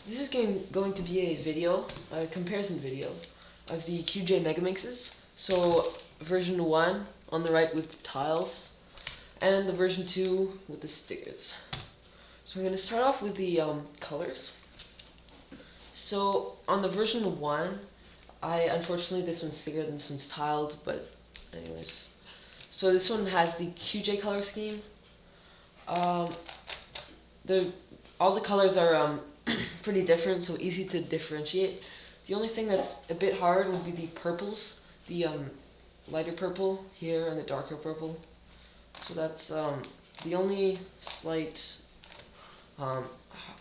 This is going to be a comparison video of the QJ megaminxes. So version 1 on the right with tiles, and the version 2 with the stickers. So I'm going to start off with the colors. So on the version 1, unfortunately this one's stickered and this one's tiled, but anyways. So this one has the QJ color scheme. All the colors are pretty different, so easy to differentiate. The only thing that's a bit hard would be the purples, the lighter purple here and the darker purple. So that's the only slight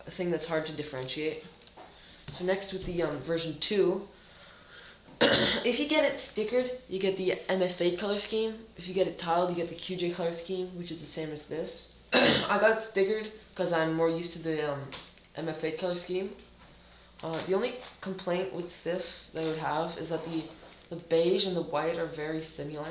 thing that's hard to differentiate. So next with the version 2, if you get it stickered, you get the vII color scheme. If you get it tiled, you get the QJ color scheme, which is the same as this. I got it stickered because I'm more used to the vII color scheme. The only complaint with this that I would have is that the beige and the white are very similar.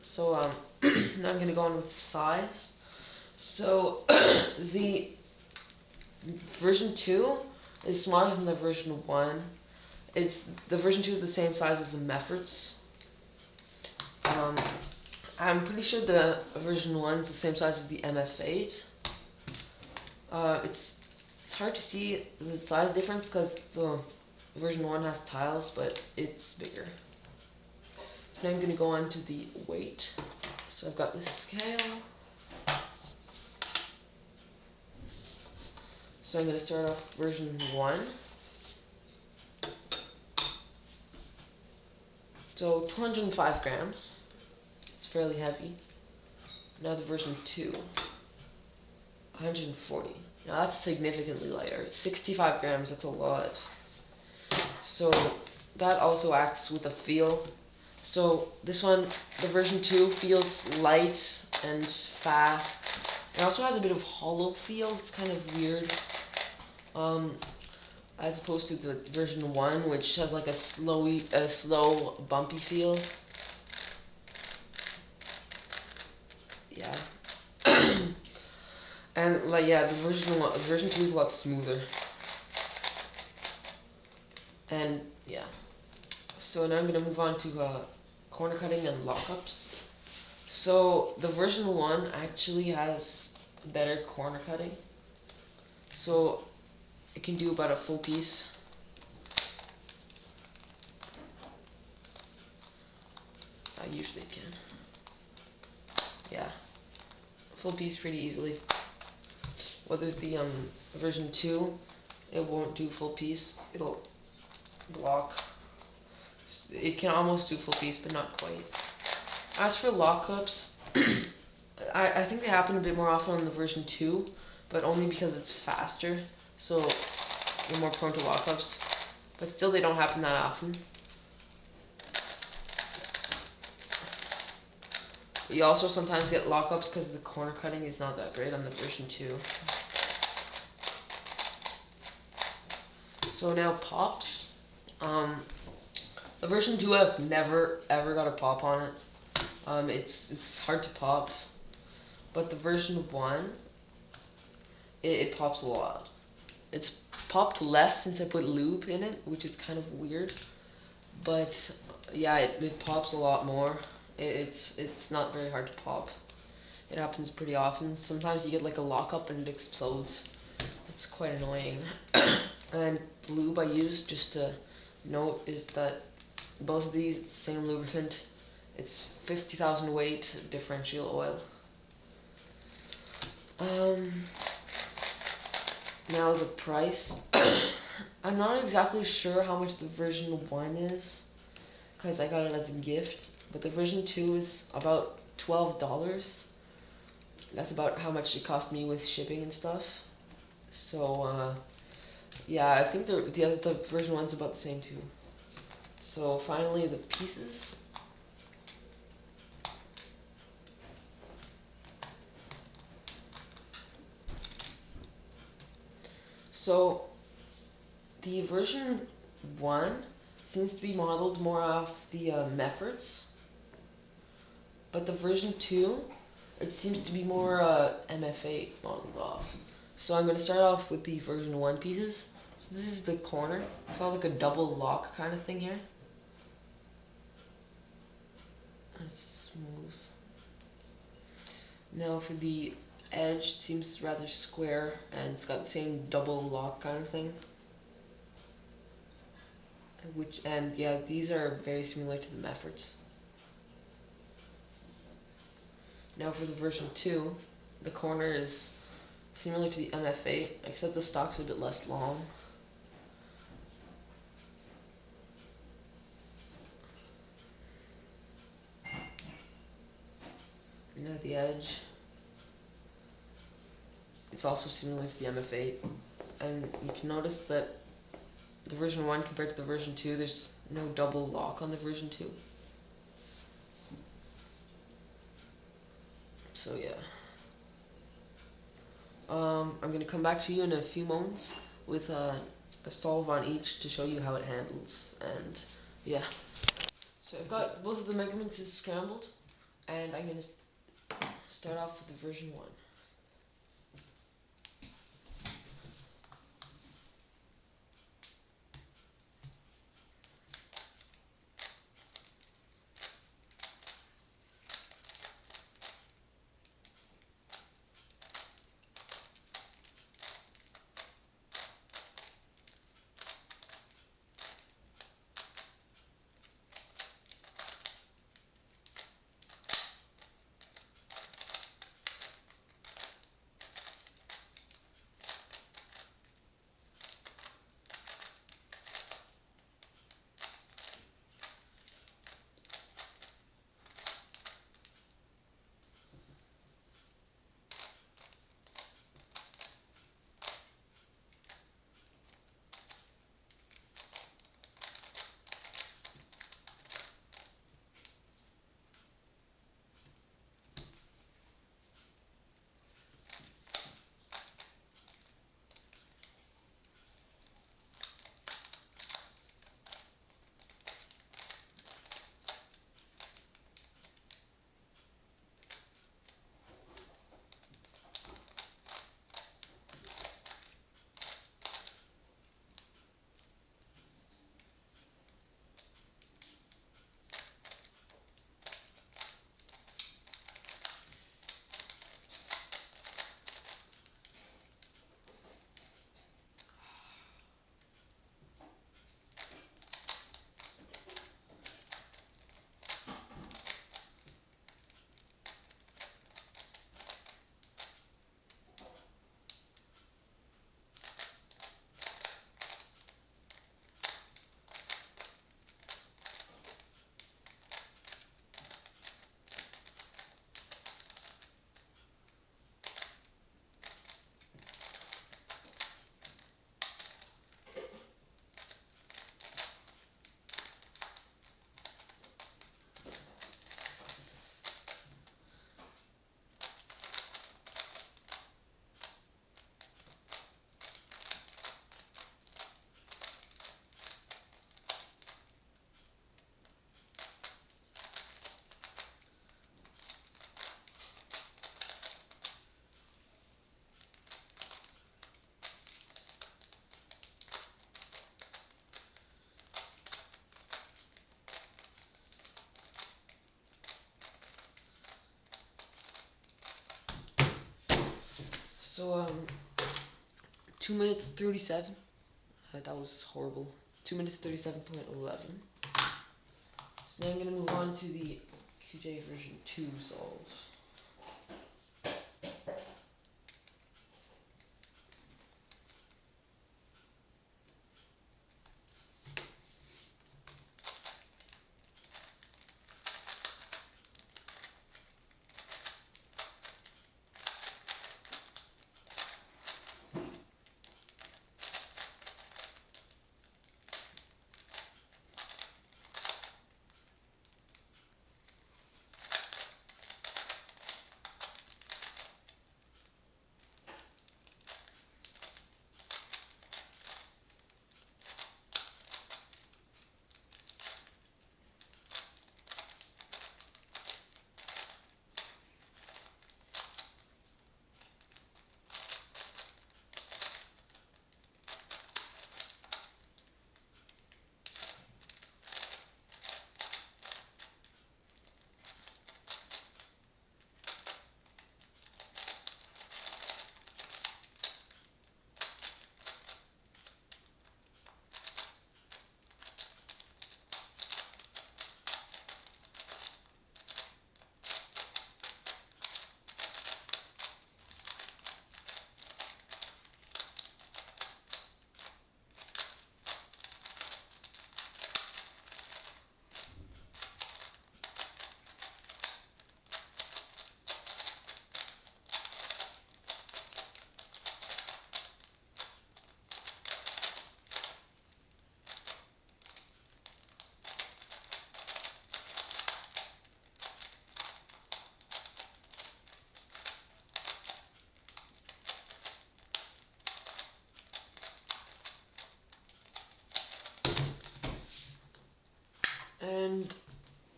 So now I'm going to go on with size. So the version 2 is smaller than the version 1. The version 2 is the same size as the megaminxes. I'm pretty sure the version 1 is the same size as the vII. It's hard to see the size difference because the version 1 has tiles, but it's bigger. So now I'm going to go on to the weight. So I've got this scale. So I'm going to start off version 1. So 205 grams. It's fairly heavy. Now the version 2. 140. Now that's significantly lighter. 65 grams, that's a lot. So that also acts with a feel. So this one, the version 2, feels light and fast. It also has a bit of hollow feel. It's kind of weird. As opposed to the version 1, which has like a slow, bumpy feel. Yeah. And like the version 2 is a lot smoother. And yeah. So now I'm gonna move on to corner cutting and lockups. So the version 1 actually has better corner cutting. So it can do about a full piece. I usually can. Yeah. Full piece pretty easily. Whereas the version 2, it won't do full piece. It'll block. It can almost do full piece, but not quite. As for lockups, I think they happen a bit more often on the version 2, but only because it's faster. So you're more prone to lockups. But still, they don't happen that often. You also sometimes get lockups because the corner cutting is not that great on the version 2. So now pops. The version 2, I've never ever got a pop on it. It's hard to pop, but the version 1, it pops a lot. It's popped less since I put lube in it, which is kind of weird. But yeah, it pops a lot more. It's not very hard to pop. It happens pretty often. Sometimes you get like a lockup and it explodes. It's quite annoying. And the lube I use, just to note, is that both of these, it's the same lubricant. It's 50,000 weight differential oil. Now the price. I'm not exactly sure how much the version 1 is, because I got it as a gift. But the version 2 is about $12. That's about how much it cost me with shipping and stuff. So yeah, I think the version 1's about the same too. So finally, the pieces. So the version 1 seems to be modeled more off the megaminxes, but the version 2, it seems to be more MFA modeled off. So I'm going to start off with the version 1 pieces. So this is the corner. It's got like a double lock kind of thing here. And it's smooth. Now for the edge, it seems rather square, and it's got the same double lock kind of thing. Yeah, these are very similar to the Mefforts. Now for the version 2, the corner is similar to the MF8, except the stock's a bit less long. And at the edge, it's also similar to the MF8. And you can notice that the version 1 compared to the version 2, there's no double lock on the version 2. So yeah. I'm going to come back to you in a few moments with a solve on each to show you how it handles, and yeah. So I've got both of the megaminxes scrambled, and I'm going to start off with the version 1. So 2 minutes 37. That was horrible. 2 minutes 37.11. So now I'm going to move on to the QJ version 2 solve.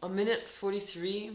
a minute 43.